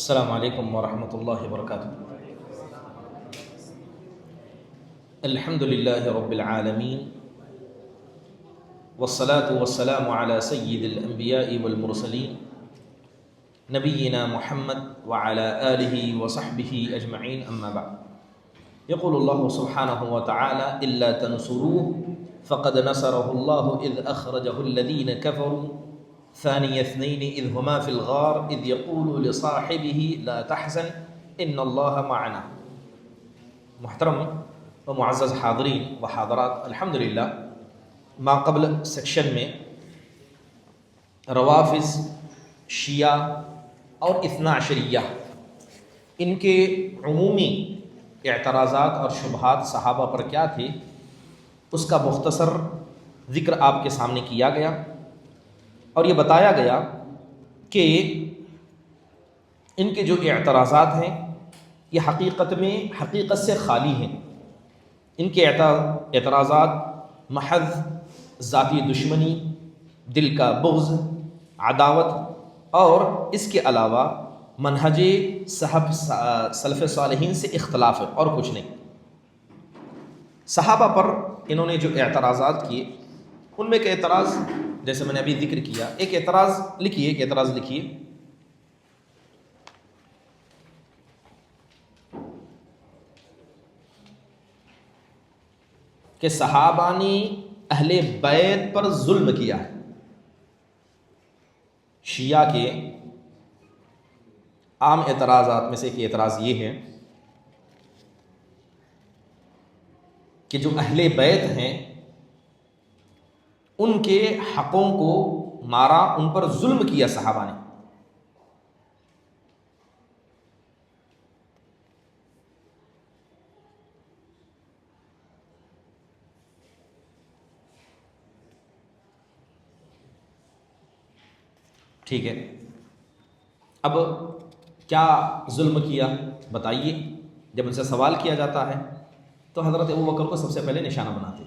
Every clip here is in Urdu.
السلام علیکم ورحمۃ اللہ وبرکاتہ۔ الحمد للہ رب العالمین والصلاة والسلام علی سید الانبیاء والمرسلین نبینا محمد وعلی آلہ وصحبہ اجمعین، اما بعد۔ یقول اللہ سبحانہ وتعالی الا تنصروه فقد نصرہ اللہ اذ اخرجہ الذین کفروا ثانی اثنین اذ ہما فی الغار اذ یقول لصاحبہ لا تحزن ان اللہ معنا۔ محترم و معزز حاضرین و حاضرات، الحمدللہ ما قبل سیکشن میں روافض، شیعہ اور اثنا عشریہ ان کے عمومی اعتراضات اور شبہات صحابہ پر کیا تھے، اس کا مختصر ذکر آپ کے سامنے کیا گیا، اور یہ بتایا گیا کہ ان کے جو اعتراضات ہیں یہ حقیقت سے خالی ہیں۔ ان کے اعتراضات محض ذاتی دشمنی، دل کا بغض، عداوت اور اس کے علاوہ منہج سلف صالحین سے اختلاف ہے، اور کچھ نہیں۔ صحابہ پر انہوں نے جو اعتراضات کیے، ان میں ایک اعتراض جیسے میں نے ابھی ذکر کیا، ایک اعتراض لکھیے کہ صحابہ نے اہل بیت پر ظلم کیا ہے۔ شیعہ کے عام اعتراضات میں سے ایک اعتراض یہ ہے کہ جو اہل بیت ہیں ان کے حقوں کو مارا، ان پر ظلم کیا صحابہ نے۔ ٹھیک ہے، اب کیا ظلم کیا بتائیے؟ جب ان سے سوال کیا جاتا ہے تو حضرت ابوبکر کو سب سے پہلے نشانہ بناتے ہیں۔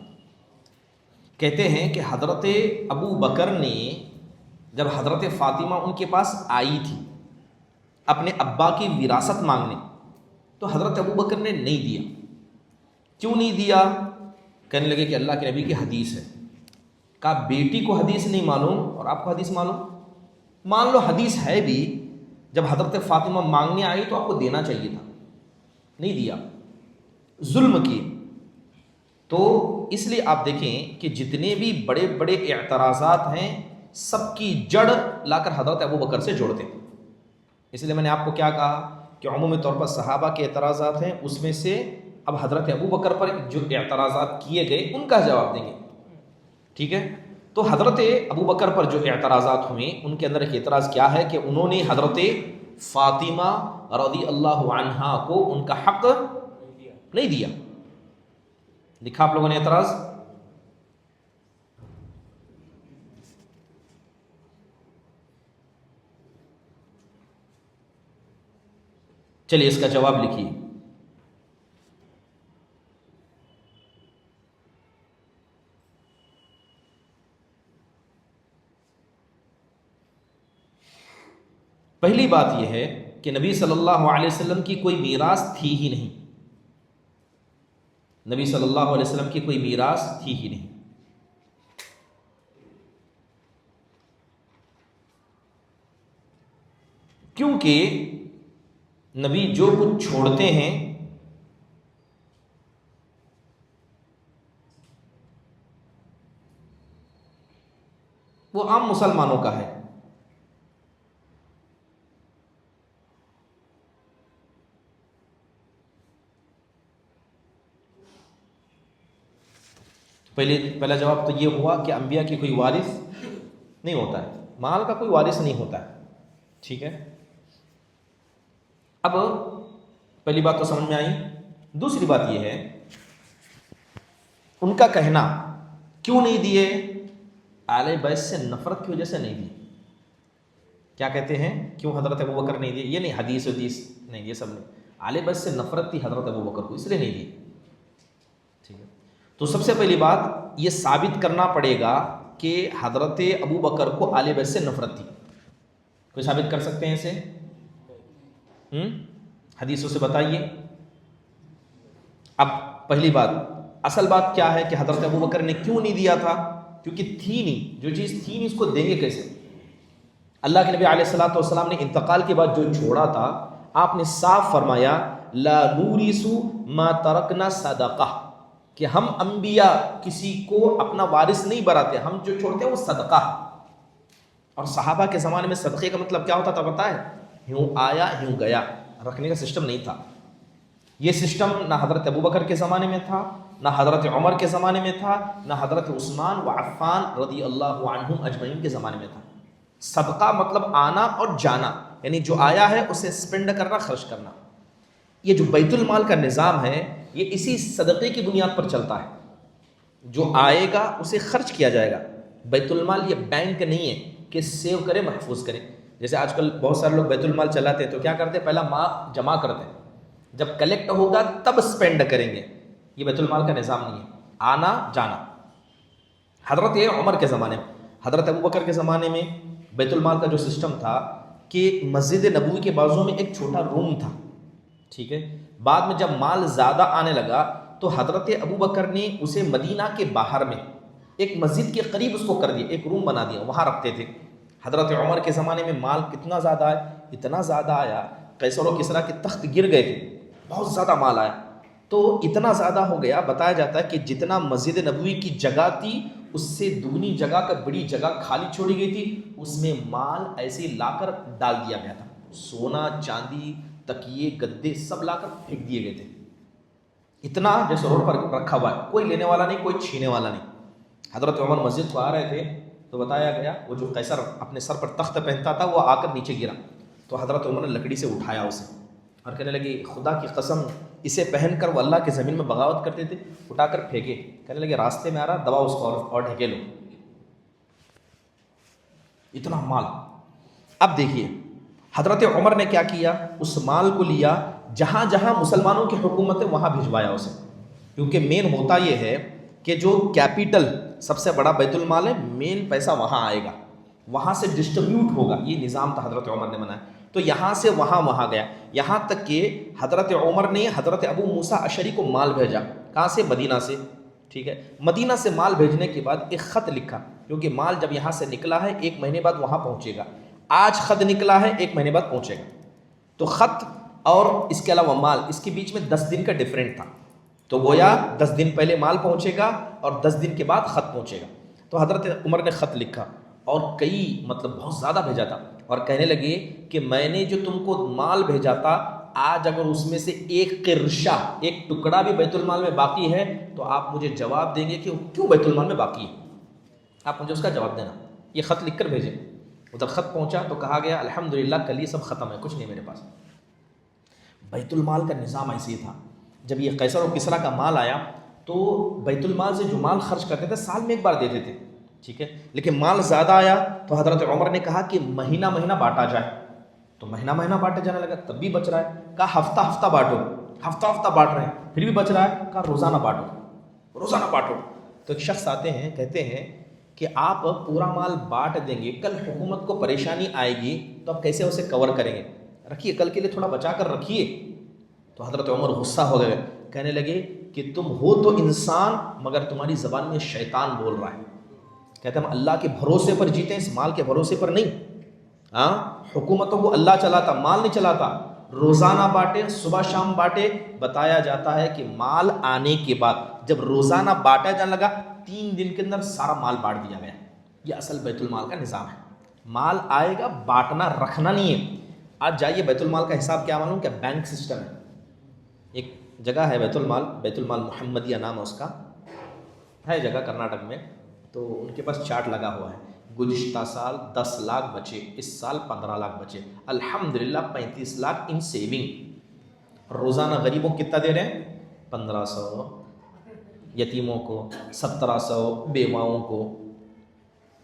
کہتے ہیں کہ حضرت ابو بکر نے جب حضرت فاطمہ ان کے پاس آئی تھی اپنے ابا کی وراثت مانگنے، تو حضرت ابو بکر نے نہیں دیا۔ کیوں نہیں دیا؟ کہنے لگے کہ اللہ کے نبی کی حدیث ہے۔ کہا بیٹی کو حدیث نہیں معلوم اور آپ کو حدیث معلوم؟ مان لو حدیث ہے بھی، جب حضرت فاطمہ مانگنے آئی تو آپ کو دینا چاہیے تھا، نہیں دیا، ظلم کیے۔ تو اس لیے آپ دیکھیں کہ جتنے بھی بڑے بڑے اعتراضات ہیں سب کی جڑ لا کر حضرت ابو بکر سے جوڑتے ہیں۔ اس لیے میں نے آپ کو کیا کہا کہ عمومی طور پر صحابہ کے اعتراضات ہیں، اس میں سے اب حضرت ابو بکر پر جو اعتراضات کیے گئے ان کا جواب دیں گے، ٹھیک ہے؟ تو حضرت ابو بکر پر جو اعتراضات ہوئے ان کے اندر ایک اعتراض کیا ہے کہ انہوں نے حضرت فاطمہ رضی اللہ عنہا کو ان کا حق نہیں دیا۔ لکھا آپ لوگوں نے اعتراض؟ چلیے اس کا جواب لکھیے۔ پہلی بات یہ ہے کہ نبی صلی اللہ علیہ وسلم کی کوئی میراث تھی ہی نہیں۔ نبی صلی اللہ علیہ وسلم کی کوئی میراث تھی ہی نہیں۔ کیونکہ نبی جو کچھ چھوڑتے ہیں وہ عام مسلمانوں کا ہے۔ پہلا جواب تو یہ ہوا کہ انبیاء کی کوئی وارث نہیں ہوتا ہے، مال کا کوئی وارث نہیں ہوتا ہے، ٹھیک ہے؟ اب پہلی بات تو سمجھ میں آئی۔ دوسری بات یہ ہے ان کا کہنا کیوں نہیں دیے؟ اہل بیت سے نفرت کی وجہ سے نہیں دیے۔ کیا کہتے ہیں؟ کیوں حضرت ابو بکر نہیں دیے؟ یہ نہیں حدیث نہیں، یہ سب نہیں، اہل بیت سے نفرت تھی حضرت ابو بکر کو، اس لیے نہیں دیے، ٹھیک ہے؟ تو سب سے پہلی بات یہ ثابت کرنا پڑے گا کہ حضرت ابو بکر کو آل بیت سے نفرت تھی۔ کوئی ثابت کر سکتے ہیں اسے؟ حدیثوں سے بتائیے. اب پہلی بات، اصل بات کیا ہے کہ حضرت ابوبکر نے کیوں نہیں دیا تھا؟ کیونکہ تھی نہیں، جو چیز تھی نہیں اس کو دیں گے کیسے؟ اللہ کے نبی علیہ الصلوۃ والسلام نے انتقال کے بعد جو چھوڑا تھا، آپ نے صاف فرمایا لا نورث ما ترکنا صدقہ، کہ ہم انبیاء کسی کو اپنا وارث نہیں بناتے، ہم جو چھوڑتے ہیں وہ صدقہ. اور صحابہ کے زمانے میں صدقے کا مطلب کیا ہوتا تھا پتہ ہے؟ یوں آیا یوں گیا، رکھنے کا سسٹم نہیں تھا. یہ سسٹم نہ حضرت ابوبکر کے زمانے میں تھا، نہ حضرت عمر کے زمانے میں تھا، نہ حضرت عثمان و عفان رضی اللہ عنہم اجمعین کے زمانے میں تھا. صدقہ مطلب آنا اور جانا، یعنی جو آیا ہے اسے اسپینڈ کرنا، خرچ کرنا. یہ جو بیت المال کا نظام ہے یہ اسی صدقے کی بنیاد پر چلتا ہے. جو آئے گا اسے خرچ کیا جائے گا. بیت المال یہ بینک نہیں ہے کہ سیو کرے محفوظ کرے. جیسے آج کل بہت سارے لوگ بیت المال چلاتے ہیں تو کیا کرتے ہیں؟ پہلا ماں جمع کرتے ہیں، جب کلیکٹ ہوگا تب اسپینڈ کریں گے. یہ بیت المال کا نظام نہیں ہے، آنا جانا. حضرت عمر کے زمانے میں، حضرت ابوبکر کے زمانے میں بیت المال کا جو سسٹم تھا کہ مسجد نبوی کے بازو میں ایک چھوٹا روم تھا، ٹھیک ہے. بعد میں جب مال زیادہ آنے لگا تو حضرت ابوبکر نے اسے مدینہ کے باہر میں ایک مسجد کے قریب اس کو کر دیا، ایک روم بنا دیا، وہاں رکھتے تھے. حضرت عمر کے زمانے میں مال کتنا زیادہ آیا؟ اتنا زیادہ آیا قیصر و کسریٰ کے تخت گر گئے تھے، بہت زیادہ مال آیا. تو اتنا زیادہ ہو گیا، بتایا جاتا ہے کہ جتنا مسجد نبوی کی جگہ تھی اس سے دگنی جگہ کا بڑی جگہ خالی چھوڑی گئی تھی، اس میں مال ایسے لا کر ڈال دیا گیا تھا. سونا چاندی تکیے گدے سب لا کر پھینک دیے گئے تھے. اتنا جیسے روڈ پر رکھا ہوا ہے، کوئی لینے والا نہیں، کوئی چھینے والا نہیں. حضرت عمر مسجد کو آ رہے تھے تو بتایا گیا وہ جو قیصر اپنے سر پر تخت پہنتا تھا وہ آ کر نیچے گرا، تو حضرت عمر نے لکڑی سے اٹھایا اسے اور کہنے لگے خدا کی قسم اسے پہن کر وہ اللہ کی زمین میں بغاوت کرتے تھے، اٹھا کر پھینکے. کہنے لگے راستے میں آ رہا، دباؤ اس کو اور ڈھکے لو. اتنا مال. اب دیکھیے حضرت عمر نے کیا کیا، اس مال کو لیا، جہاں جہاں مسلمانوں کی حکومت ہے وہاں بھجوایا اسے. کیونکہ مین ہوتا یہ ہے کہ جو کیپٹل سب سے بڑا بیت المال ہے، مین پیسہ وہاں آئے گا، وہاں سے ڈسٹریبیوٹ ہوگا. یہ نظام تھا حضرت عمر نے بنایا. تو یہاں سے وہاں گیا، یہاں تک کہ حضرت عمر نے حضرت ابو موسیٰ اشعری کو مال بھیجا. کہاں سے؟ مدینہ سے. ٹھیک ہے، مدینہ سے مال بھیجنے کے بعد ایک خط لکھا، کیونکہ مال جب یہاں سے نکلا ہے 1 مہینے بعد وہاں پہنچے گا. آج خط نکلا ہے 1 مہینے بعد پہنچے گا. تو خط اور اس کے علاوہ مال، اس کے بیچ میں 10 دن کا ڈفرینٹ تھا. تو گویا 10 دن پہلے مال پہنچے گا اور 10 دن کے بعد خط پہنچے گا. تو حضرت عمر نے خط لکھا اور کئی بہت زیادہ بھیجا تھا، اور کہنے لگے کہ میں نے جو تم کو مال بھیجا تھا، آج اگر اس میں سے ایک قرشہ، ایک ٹکڑا بھی بیت المال میں باقی ہے تو آپ مجھے جواب دیں گے کہ وہ کیوں بیت المال میں باقی ہے. آپ مجھے اس کا جواب دینا. یہ خط لکھ کر بھیجے. ادھر خط پہنچا تو کہا گیا الحمدللہ کل یہ سب ختم ہے، کچھ نہیں میرے پاس. بیت المال کا نظام ایسے ہی تھا. جب یہ قیصر و کسریٰ کا مال آیا تو بیت المال سے جو مال خرچ کرتے تھے سال میں 1 بار دیتے تھے، ٹھیک ہے. لیکن مال زیادہ آیا تو حضرت عمر نے کہا کہ مہینہ مہینہ بانٹا جائے. تو مہینہ مہینہ بانٹا جانے لگا، تب بھی بچ رہا ہے. کہا ہفتہ ہفتہ بانٹو، ہفتہ ہفتہ بانٹ رہے ہیں پھر بھی بچ رہا ہے. کہا روزانہ بانٹو، روزانہ بانٹو. تو ایک شخص آتے ہیں کہتے ہیں کہ آپ پورا مال بانٹ دیں گے، کل حکومت کو پریشانی آئے گی تو آپ کیسے اسے کور کریں گے؟ رکھیے، کل کے لیے تھوڑا بچا کر رکھیے. تو حضرت عمر غصہ ہو گئے، کہنے لگے کہ تم ہو تو انسان مگر تمہاری زبان میں شیطان بول رہا ہے. کہتے ہیں ہم اللہ کے بھروسے پر جیتے ہیں، اس مال کے بھروسے پر نہیں. ہاں، حکومتوں کو اللہ چلاتا، مال نہیں چلاتا. روزانہ بانٹے، صبح شام بانٹے. بتایا جاتا ہے کہ مال آنے کے بعد جب روزانہ بانٹا جانے لگا 3 دن کے اندر سارا مال بانٹ دیا گیا. یہ اصل بیت المال کا نظام ہے. مال آئے گا، بانٹنا رکھنا نہیں ہے. آج جائیے بیت المال کا حساب کیا معلوم، کیا بینک سسٹم ہے. ایک جگہ ہے بیت المال محمدیہ نام ہے اس کا، ہے جگہ کرناٹک میں. تو ان کے پاس چارٹ لگا ہوا ہے، گزشتہ سال 10 لاکھ بچے، اس سال 15 لاکھ بچے، الحمدللہ 35 لاکھ ان سیونگ. روزانہ غریبوں کو کتنا دے رہے ہیں؟ 1500، یتیموں کو 1700، بیواؤں کو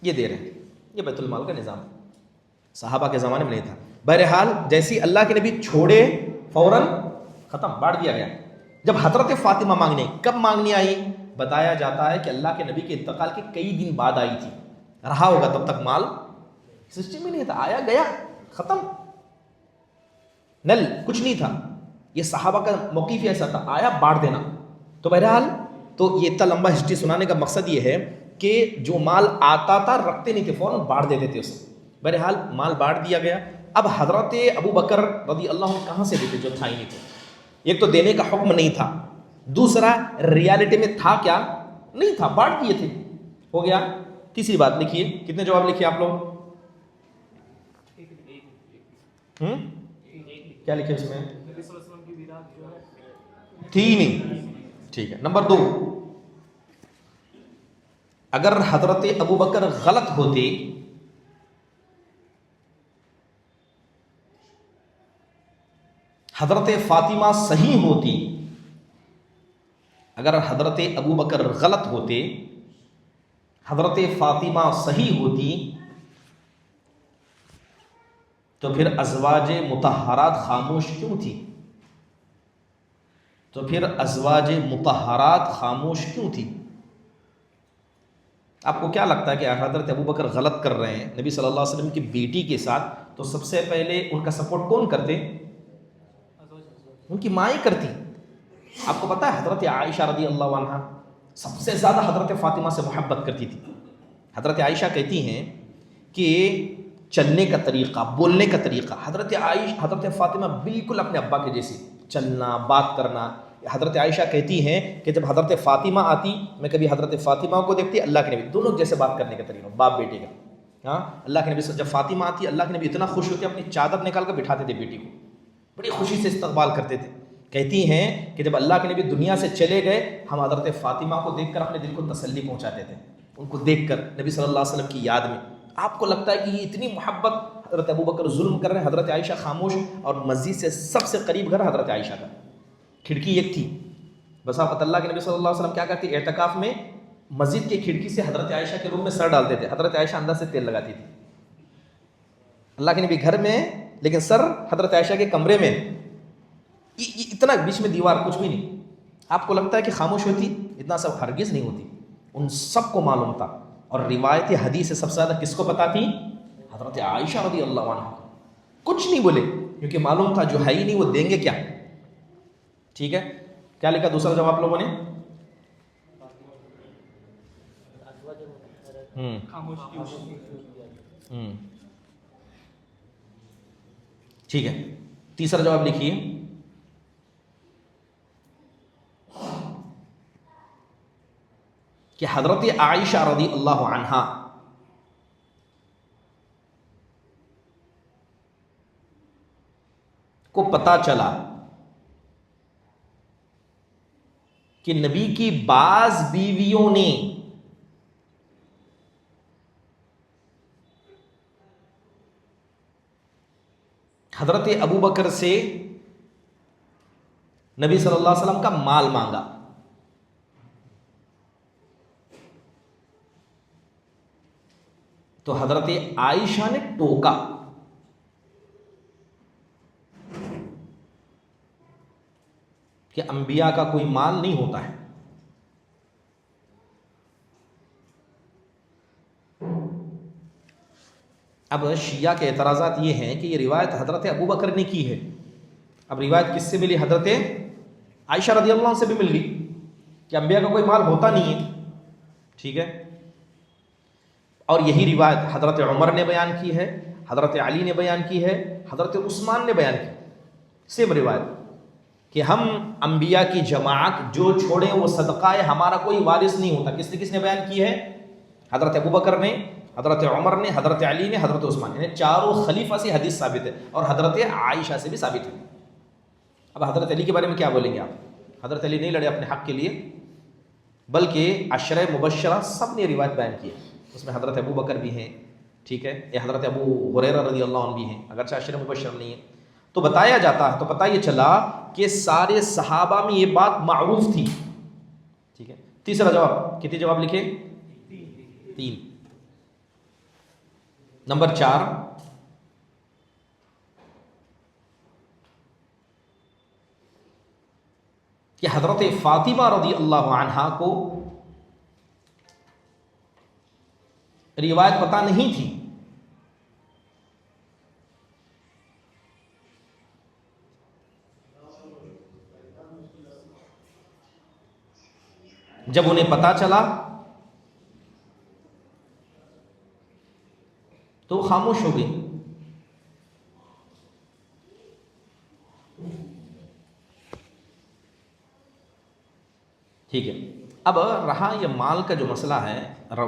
یہ دے رہے ہیں. یہ بیت المال کا نظام صحابہ کے زمانے میں نہیں تھا. بہرحال جیسی اللہ کے نبی چھوڑے فوراً ختم، بانٹ دیا گیا. جب حضرت فاطمہ مانگنے، کب مانگنے آئی؟ بتایا جاتا ہے کہ اللہ کے نبی کے انتقال کے کئی دن بعد آئی تھی. رہا ہوگا تب تک مال سسٹم ہی نہیں تھا، آیا گیا ختم. نل کچھ نہیں تھا. یہ صحابہ کا موقف ہی ایسا تھا, آیا بانٹ دینا. تو بہرحال تو یہ اتنا لمبا ہسٹری سنانے کا مقصد یہ ہے کہ جو مال آتا تھا رکھتے نہیں تھے, فوراً بانٹ دیتے تھے اسے. بہرحال مال بانٹ دیا گیا. اب حضرت ابو بکر رضی اللہ عنہ کہاں سے دیتے جو تھا ہی نہیں تھے. ایک تو دینے کا حکم نہیں تھا, دوسرا ریالٹی میں تھا کیا, نہیں تھا, بانٹ دیے تھے, ہو گیا. تیسری بات لکھیے, کتنے جواب لکھیے آپ لوگ؟ کیا لکھے اس میں؟ تھی نہیں. ٹھیک ہے. نمبر 2, اگر حضرت ابو بکر غلط ہوتے, حضرت فاطمہ صحیح ہوتی, اگر حضرت ابو بکر غلط ہوتے, حضرت فاطمہ صحیح ہوتی, تو پھر ازواج مطہرات خاموش کیوں تھی؟ تو پھر ازواج مطہرات خاموش کیوں تھی؟ آپ کو کیا لگتا ہے کہ حضرت ابو بکر غلط کر رہے ہیں نبی صلی اللہ علیہ وسلم کی بیٹی کے ساتھ, تو سب سے پہلے ان کا سپورٹ کون کرتے؟ ان کی ماں ہی کرتی. آپ کو پتا ہے حضرت عائشہ رضی اللہ عنہ سب سے زیادہ حضرت فاطمہ سے محبت کرتی تھی. حضرت عائشہ کہتی ہیں کہ چلنے کا طریقہ, بولنے کا طریقہ, حضرت فاطمہ بالکل اپنے ابا کے جیسی, چلنا, بات کرنا. حضرت عائشہ کہتی ہیں کہ جب حضرت فاطمہ آتی, میں کبھی حضرت فاطمہ کو دیکھتی, اللہ کے نبی دونوں جیسے بات کرنے کا طریقہ, باپ بیٹے کا. ہاں, اللہ کے نبی جب فاطمہ آتی, اللہ کے نبی اتنا خوش ہوتے اپنی چادر نکال کر بٹھاتے تھے بیٹی کو, بڑی خوشی سے استقبال کرتے تھے. کہتی ہیں کہ جب اللہ کے نبی دنیا سے چلے گئے, ہم حضرت فاطمہ کو دیکھ کر اپنے دل کو تسلی پہنچاتے تھے, ان کو دیکھ کر نبی صلی اللہ علیہ وسلم کی یاد میں. آپ کو لگتا ہے کہ یہ اتنی محبت, حضرت ابو بکر ظلم کر رہے ہیں, حضرت عائشہ خاموش, اور مسجد سے سب سے قریب گھر حضرت عائشہ کا, کھڑکی ایک تھی. بس آپ اللہ کے نبی صلی اللہ علیہ وسلم کیا کرتے, اعتکاف میں مسجد کی کھڑکی سے حضرت عائشہ کے روم میں سر ڈالتے تھے, حضرت عائشہ اندر سے تیل لگاتی تھی. اللہ کے نبی گھر میں, لیکن سر حضرت عائشہ کے کمرے میں, اتنا بیچ میں دیوار, کچھ بھی نہیں. آپ کو لگتا ہے کہ خاموش ہوتی؟ اتنا سب ہرگز نہیں ہوتی. ان سب کو معلوم تھا, اور روایت حدیث سے سب سے زیادہ کس کو پتا تھی؟ حضرت عائشہ رضی اللہ عنہ. کچھ نہیں بولے کیونکہ معلوم تھا جو ہے ہی نہیں وہ دیں گے کیا. ٹھیک ہے, کیا لکھا دوسرا جواب لوگوں نے؟ ٹھیک ہے. تیسرا جواب لکھیے, کہ حضرت عائشہ رضی اللہ عنہا کو پتا چلا کہ نبی کی بعض بیویوں نے حضرت ابو بکر سے نبی صلی اللہ علیہ وسلم کا مال مانگا. تو حضرت عائشہ نے ٹوکا کہ انبیاء کا کوئی مال نہیں ہوتا ہے. اب شیعہ کے اعتراضات یہ ہیں کہ یہ روایت حضرت ابو بکر نے کی ہے. اب روایت کس سے ملی؟ حضرت عائشہ رضی اللہ عنہ سے بھی مل گئی کہ انبیاء کا کوئی مال ہوتا نہیں ہے. ٹھیک ہے, اور یہی روایت حضرت عمر نے بیان کی ہے, حضرت علی نے بیان کی ہے, حضرت عثمان نے بیان کی. سیم روایت کہ ہم انبیاء کی جماعت جو چھوڑیں وہ صدقہ ہے, ہمارا کوئی وارث نہیں ہوتا. کس نے بیان کی ہے؟ حضرت ابو بکر نے, حضرت عمر نے, حضرت علی نے, حضرت عثمان نے. چاروں خلیفہ سے حدیث ثابت ہے, اور حضرت عائشہ سے بھی ثابت ہے. اب حضرت علی کے بارے میں کیا بولیں گے آپ؟ حضرت علی نہیں لڑے اپنے حق کے لیے, بلکہ عشرہ مبشرہ سب نے روایت بیان کی ہے. اس میں حضرت ابو بکر بھی ہیں, ٹھیک ہے, یہ حضرت ابو ہریرہ رضی اللہ عنہ بھی ہیں, اگرچہ عشرہ مبشر نہیں ہے. تو بتایا جاتا ہے, تو پتہ یہ چلا کہ سارے صحابہ میں یہ بات معروف تھی. ٹھیک ہے. تیسرا جواب, کتنے جواب لکھے؟ 3. نمبر 4, کہ حضرت فاطمہ رضی اللہ عنہا کو روایت پتہ نہیں تھی جب انہیں پتا چلا تو وہ خاموش ہو گئی. ٹھیک ہے. اب رہا یہ مال کا جو مسئلہ ہے،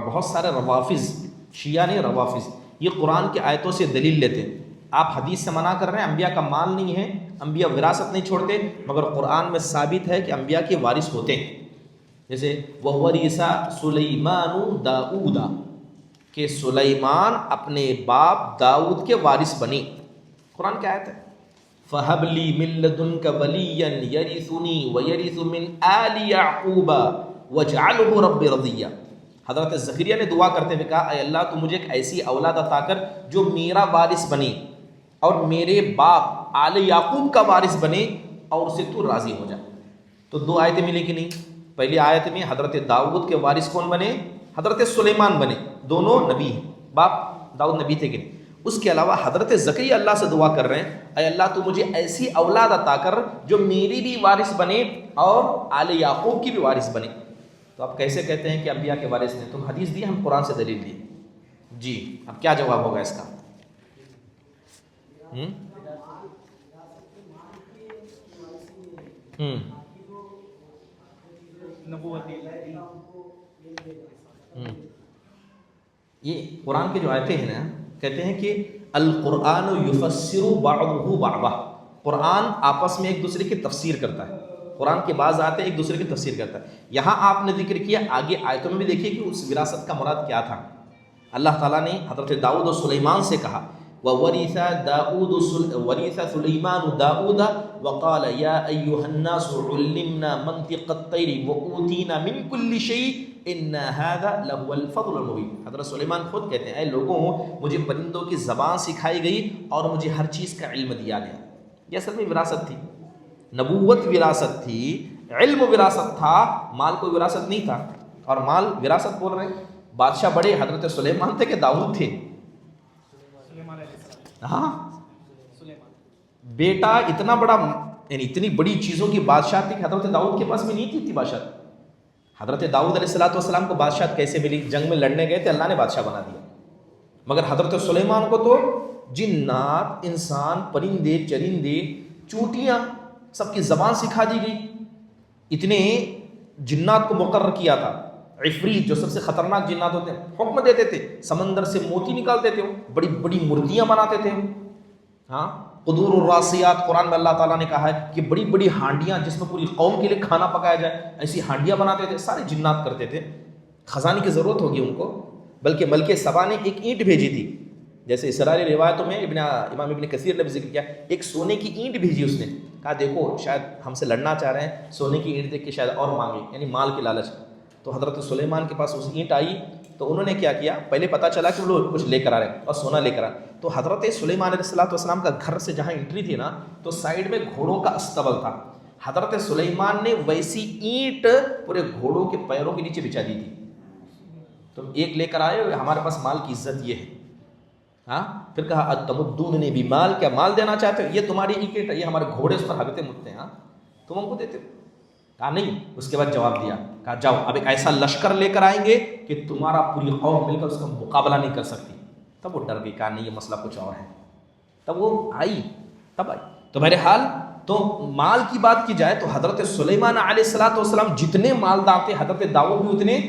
بہت سارے روافظ، شیعہ نے روافظ، یہ قرآن کی آیتوں سے دلیل لیتے ہیں. آپ حدیث سے منع کر رہے ہیں انبیاء کا مال نہیں ہے، انبیاء وراثت نہیں چھوڑتے، مگر قرآن میں ثابت ہے کہ انبیاء کے وارث ہوتے ہیں. جیسے وَوَرِثَ سُلَيْمَانُ دَاؤُودَ، کہ سلیمان اپنے باپ داؤد کے وارث بنی. قرآن کی آیت ہے. فَهَبْ لِي مِن لَّدُنْكَ وَلِيًّا يَرِثُنِي وَيَرِثُ مِنْ آلِ يَعْقُوبَ وَاجْعَلْهُ رَبِّ رَضِيًّا. حضرت زکریا نے دعا کرتے ہوئے کہا اے اللہ تو مجھے ایک ایسی اولاد عطا کر جو میرا وارث بنے اور میرے باپ آل یعقوب کا وارث بنے اور اسے تو راضی ہو جائے. تو دو آیتیں ملیں کہ نہیں؟ پہلی آیت میں حضرت داؤد کے وارث کون بنے؟ حضرت سلیمان بنے. دونوں نبی ہیں، باپ داؤد نبی تھے کہ نہیں؟ اس کے علاوہ حضرت زکریا اللہ سے دعا کر رہے ہیں اے اللہ تو مجھے ایسی اولاد عطا کر جو میری بھی وارث بنے اور آل یعقوب کی بھی وارث بنے. تو آپ کیسے کہتے ہیں کہ انبیاء کے وارث نے؟ تم حدیث دی، ہم قرآن سے دلیل دی. جی اب کیا جواب ہوگا اس کا؟ یہ قرآن کی جو آیتیں ہیں نا، کہتے ہیں کہ القرآن یفسر بعضہ بعضا، قرآن آپس میں ایک دوسرے کی تفسیر کرتا ہے. قرآن کے بعض آیتیں ایک دوسرے کی تفسیر کرتا ہے. یہاں آپ نے ذکر کیا، آگے آیتوں میں بھی دیکھیے کہ اس وراثت کا مراد کیا تھا. اللہ تعالیٰ نے حضرت داؤد و سلیمان سے کہا وَوَرِثَ سُلَيْمَانُ دَاؤُودَ وَقَالَ يَا أَيُّهَا النَّاسُ عُلِّمْنَا مَنطِقَ الطَّيْرِ وَأُوتِينَا مِن كُلِّ شَيْءٍ إِنَّ هَذَا لَهُوَ الْفَضْلُ الْمُبِينُ. حضرت سلیمان خود کہتے ہیں اے لوگوں مجھے پرندوں کی زبان سکھائی گئی اور مجھے ہر چیز کا علم دیا گیا. یہ اصل میں وراثت تھی، نبوت وراثت تھی، علم وراثت تھا، مال کوئی وراثت نہیں تھا. اور مال وراثت بول رہے ہیں. بادشاہ بڑے حضرت سلیمان تھے کہ داؤد تھے؟ ہاں، بیٹا اتنا بڑا، یعنی اتنی بڑی چیزوں کی بادشاہ تھی کہ حضرت داؤد کے پاس بھی نہیں تھی بادشاہ. حضرت داؤد علیہ السلام کو بادشاہ کیسے ملی؟ جنگ میں لڑنے گئے تھے، اللہ نے بادشاہ بنا دیا. مگر حضرت سلیمان کو تو جنات، انسان، پرندے، چرندے، چونٹیاں، سب کی زبان سکھا دی گئی. اتنے جنات کو مقرر کیا تھا. عفریت جو سب سے خطرناک جنات ہوتے ہیں حکم دیتے تھے، سمندر سے موتی نکالتے تھے، بڑی بڑی مورتیاں بناتے تھے. ہاں، قدور الراسیات، قرآن میں اللہ تعالیٰ نے کہا ہے کہ بڑی بڑی ہانڈیاں جس میں پوری قوم کے لیے کھانا پکایا جائے، ایسی ہانڈیاں بناتے تھے. سارے جنات کرتے تھے. خزانے کی ضرورت ہوگی ان کو، بلکہ ملکہ سبا نے ایک اینٹ بھیجی تھی. جیسے اسرائیلی روایتوں میں امام ابن کثیر نے بھی ذکر کیا، ایک سونے کی اینٹ بھیجی اس نے. کہا دیکھو شاید ہم سے لڑنا چاہ رہے ہیں، سونے کی اینٹ دیکھ کے شاید اور مانگے، یعنی مال کے لالچ. تو حضرت سلیمان کے پاس اس اینٹ آئی تو انہوں نے کیا کیا، پہلے پتہ چلا کہ وہ لوگ کچھ لے کر آ رہے ہیں اور سونا لے کر آ رہے ہیں. تو حضرت سلیمان علیہ السلام کا گھر سے جہاں انٹری تھی نا، تو سائڈ میں گھوڑوں کا استبل تھا. حضرت سلیمان نے ویسی اینٹ پورے گھوڑوں کے پیروں کے نیچے بچھا دی تھی. تم ایک لے کر آئے، ہمارے پاس مال کی عزت یہ ہے. ہاں، پھر کہا اتمدوننی بمال، کیا مال دینا چاہتے ہو؟ یہ تمہاری اینٹ، یہ ہمارے گھوڑے اس پر حاگتے متتے ہیں، ہاں تم ہم کو دیتے ہو؟ کہا نہیں. اس کے بعد جواب دیا، کہا جاؤ اب ایک ایسا لشکر لے کر آئیں گے کہ تمہارا پوری قوم مل کر اس کا مقابلہ نہیں کر سکتی. تب وہ ڈر گئی، کہا نہیں یہ مسئلہ کچھ اور ہے. تب وہ آئی. تو بہرحال تو مال کی بات کی جائے تو حضرت سلیمان علیہ السلام جتنے مالدار تھے حضرت داؤد بھی اتنے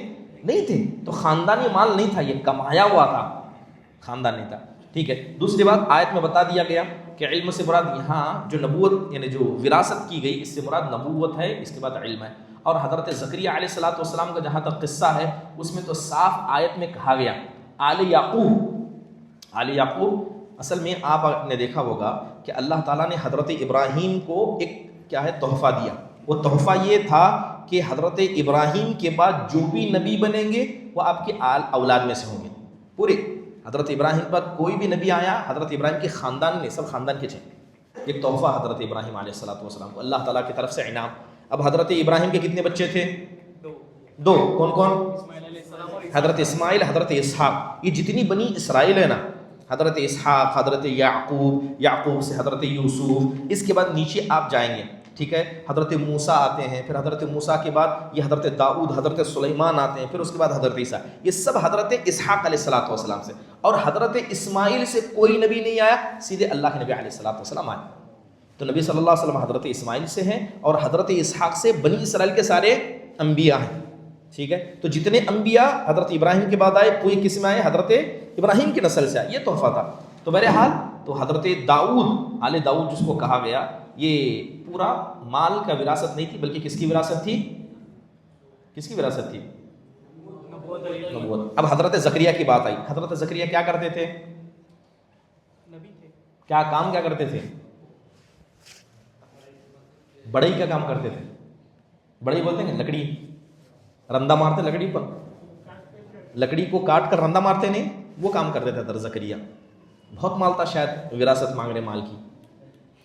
نہیں تھے. تو خاندانی مال نہیں تھا، یہ کمایا ہوا تھا، خاندان نہیں تھا. ٹھیک ہے. دوسری بات، آیت میں بتا دیا گیا کہ علم سے مراد یہاں جو نبوت یعنی جو وراثت کی گئی، اس سے مراد نبوت ہے، اس کے بعد علم ہے. اور حضرت زکریا علیہ السلام کا جہاں تک قصہ ہے اس میں تو صاف آیت میں کہا گیا آل یعقوب. اصل میں آپ نے دیکھا ہوگا کہ اللہ تعالیٰ نے حضرت ابراہیم کو ایک کیا ہے تحفہ دیا. وہ تحفہ یہ تھا کہ حضرت ابراہیم کے بعد جو بھی نبی بنیں گے وہ آپ کے اولاد میں سے ہوں گے. پورے حضرت ابراہیم پر کوئی بھی نبی آیا، حضرت ابراہیم کے خاندان میں سب خاندان کے تھے. ایک تحفہ حضرت ابراہیم علیہ السلام کو اللہ تعالیٰ کی طرف سے انعام. اب حضرت ابراہیم کے کتنے بچے تھے؟ دو. کون کون؟ حضرت اسماعیل، حضرت اسحاق. یہ جتنی بنی اسرائیل ہے نا، حضرت اسحاق، حضرت یعقوب سے حضرت یوسف، اس کے بعد نیچے آپ جائیں گے ٹھیک ہے، حضرت موسیٰ آتے ہیں، پھر حضرت موسیٰ کے بعد یہ حضرت داؤد، حضرت سلیمان آتے ہیں، پھر اس کے بعد حضرت عیسیٰ، یہ سب حضرت اسحاق علیہ الصلوۃ والسلام سے، اور حضرت اسماعیل سے کوئی نبی نہیں آیا، سیدھے اللہ کے نبی علیہ الصلوۃ والسلام آئے۔ تو نبی صلی اللہ علیہ وسلم حضرت اسماعیل سے ہیں، اور حضرت اسحاق سے بنی اسرائیل کے سارے انبیاء ہیں، ٹھیک ہے۔ تو جتنے انبیاء حضرت ابراہیم کے بعد آئے، کوئی کس میں آئے؟ حضرت ابراہیم کی نسل سے آئے، یہ تحفہ تھا۔ تو بہرحال تو حضرت داؤد، آل داؤد جس کو کہا گیا، یہ پورا مال کا وراثت نہیں تھی، بلکہ کس کی وراثت تھی؟ کس کی وراثت تھی؟ نبوت۔ اب حضرت زکریا کی بات آئی، حضرت زکریا کیا کرتے تھے؟ نبی تھے۔ کیا کام کیا کرتے تھے؟ بڑھئی کا کام کرتے تھے۔ بڑھئی بولتے ہیں لکڑی، رندہ مارتے لکڑی پر، لکڑی کو کاٹ کر رندہ مارتے نہیں، وہ کام کرتے تھے حضرت زکریا۔ بہت مال تھا، شاید وراثت مانگ رہے مال کی۔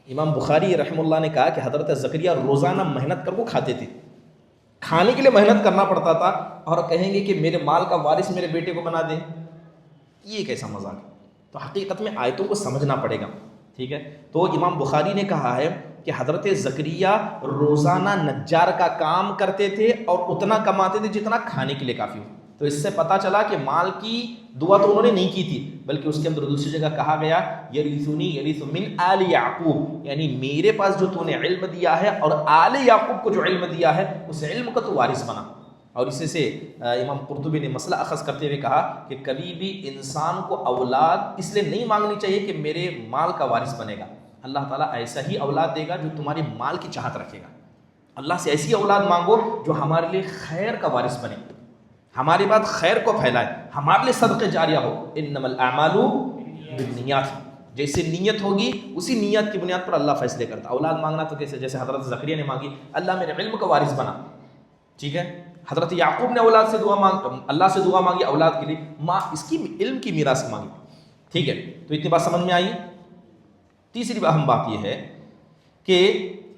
امام بخاری رحمہ اللہ نے کہا کہ حضرت زکریا روزانہ محنت کر کو کھاتے تھے، کھانے کے لیے محنت کرنا پڑتا تھا، اور کہیں گے کہ میرے مال کا وارث میرے بیٹے کو بنا دے، یہ کیسا مذاق ہے؟ تو حقیقت میں آیتوں کو سمجھنا پڑے گا، ٹھیک ہے۔ تو امام بخاری نے کہا ہے کہ حضرت زکریا روزانہ نجار کا کام کرتے تھے، اور اتنا کماتے تھے جتنا کھانے کے لیے کافی ہو۔ تو اس سے پتہ چلا کہ مال کی دعا تو انہوں نے نہیں کی تھی، بلکہ اس کے اندر دوسری جگہ کہا گیا یرثنی یرث من آل یعقوب، یعنی میرے پاس جو تو نے علم دیا ہے اور آل یعقوب کو جو علم دیا ہے، اس علم کا تو وارث بنا۔ اور اسی سے امام قرطبی نے مسئلہ اخذ کرتے ہوئے کہا کہ کبھی بھی انسان کو اولاد اس لیے نہیں مانگنی چاہیے کہ میرے مال کا وارث بنے گا، اللہ تعالیٰ ایسا ہی اولاد دے گا جو تمہارے مال کی چاہت رکھے گا۔ اللہ سے ایسی اولاد مانگو جو ہمارے لیے خیر کا وارث بنے، ہماری بات خیر کو پھیلائے، ہمارے لیے صدقہ جاریہ ہو۔ انما الاعمال بالنیات، جیسے نیت ہوگی اسی نیت کی بنیاد پر اللہ فیصلے کرتا۔ اولاد مانگنا تو کیسے؟ جیسے حضرت زکریا نے مانگی، اللہ میرے علم کا وارث بنا، ٹھیک ہے۔ حضرت یعقوب نے اولاد سے اللہ سے دعا مانگی اولاد کے لیے، ماں اس کی علم کی میراث مانگی، ٹھیک ہے۔ تو اتنی بات سمجھ میں آئی۔ تیسری اہم بات یہ ہے کہ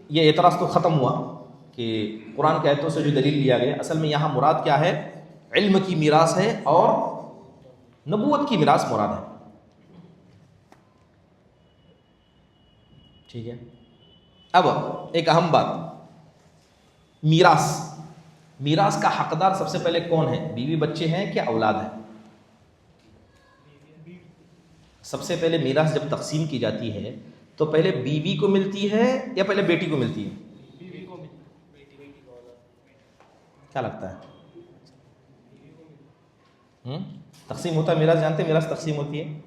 یہ اعتراض تو ختم ہوا کہ قرآن کی آیتوں سے جو دلیل لیا گیا، اصل میں یہاں مراد کیا ہے؟ علم کی میراث ہے اور نبوت کی میراث مراد ہے، ٹھیک ہے۔ اب ایک اہم بات، میراث کا حقدار سب سے پہلے کون ہے؟ بیوی بچے ہیں کہ اولاد ہیں؟ سب سے پہلے میراث جب تقسیم کی جاتی ہے تو پہلے بیوی کو ملتی ہے یا پہلے بیٹی کو ملتی ہے؟ بیوی کو ملتی ہے۔ کیا لگتا ہے؟ تقسیم ہوتا ہے میراث، جانتے ہیں میراث تقسیم ہوتی ہے؟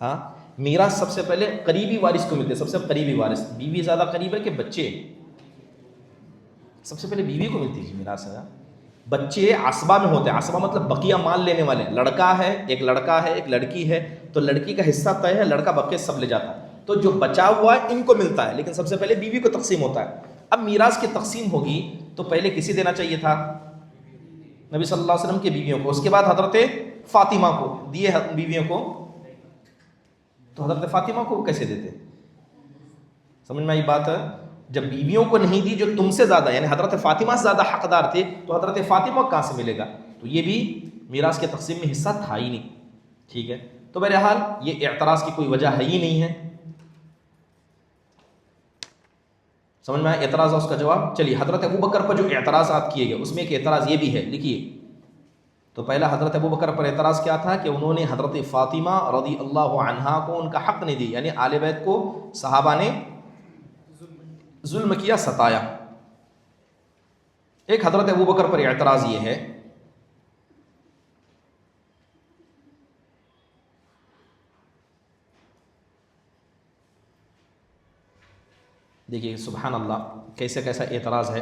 ہاں، میراث سب سے پہلے قریبی وارث کو ملتے ہے، سب سے قریبی وارث۔ بیوی زیادہ قریب ہے کہ بچے؟ سب سے پہلے بیوی کو ملتی ہے میراث۔ بچے عصبہ میں ہوتے ہیں، عصبہ مطلب بقیہ مال لینے والے، لڑکا ہے ایک لڑکی ہے، تو لڑکی کا حصہ طے ہے، لڑکا بقیہ سب لے جاتا ہے، تو جو بچا ہوا ہے ان کو ملتا ہے، لیکن سب سے پہلے بیوی کو تقسیم ہوتا ہے۔ اب میراث کی تقسیم ہوگی تو پہلے کسی دینا چاہیے تھا؟ نبی صلی اللہ علیہ وسلم کی بیویوں کو، اس کے بعد حضرت فاطمہ کو دیے بیویوں کو، تو حضرت فاطمہ کو کیسے دیتے؟ سمجھ میں آئی بات ہے؟ جب بیویوں کو نہیں دی جو تم سے زیادہ، یعنی حضرت فاطمہ سے زیادہ حقدار تھے، تو حضرت فاطمہ کو کہاں سے ملے گا؟ تو یہ بھی میراث کے تقسیم میں حصہ تھا ہی نہیں، ٹھیک ہے۔ تو بہرحال یہ اعتراض کی کوئی وجہ ہے ہی نہیں ہے، سمجھ میں آیا اعتراض اور اس کا جواب؟ چلیے، حضرت ابوبکر پر جو اعتراضات کیے گئے اس میں ایک اعتراض یہ بھی ہے، لکھیے۔ تو پہلا حضرت ابوبکر پر اعتراض کیا تھا کہ انہوں نے حضرت فاطمہ رضی اللہ عنہا کو ان کا حق نہیں دی، یعنی آل بیت کو صحابہ نے ظلم کیا، ستایا۔ ایک حضرت ابوبکر پر اعتراض یہ ہے دیکھیے سبحان اللہ کیسا اعتراض ہے۔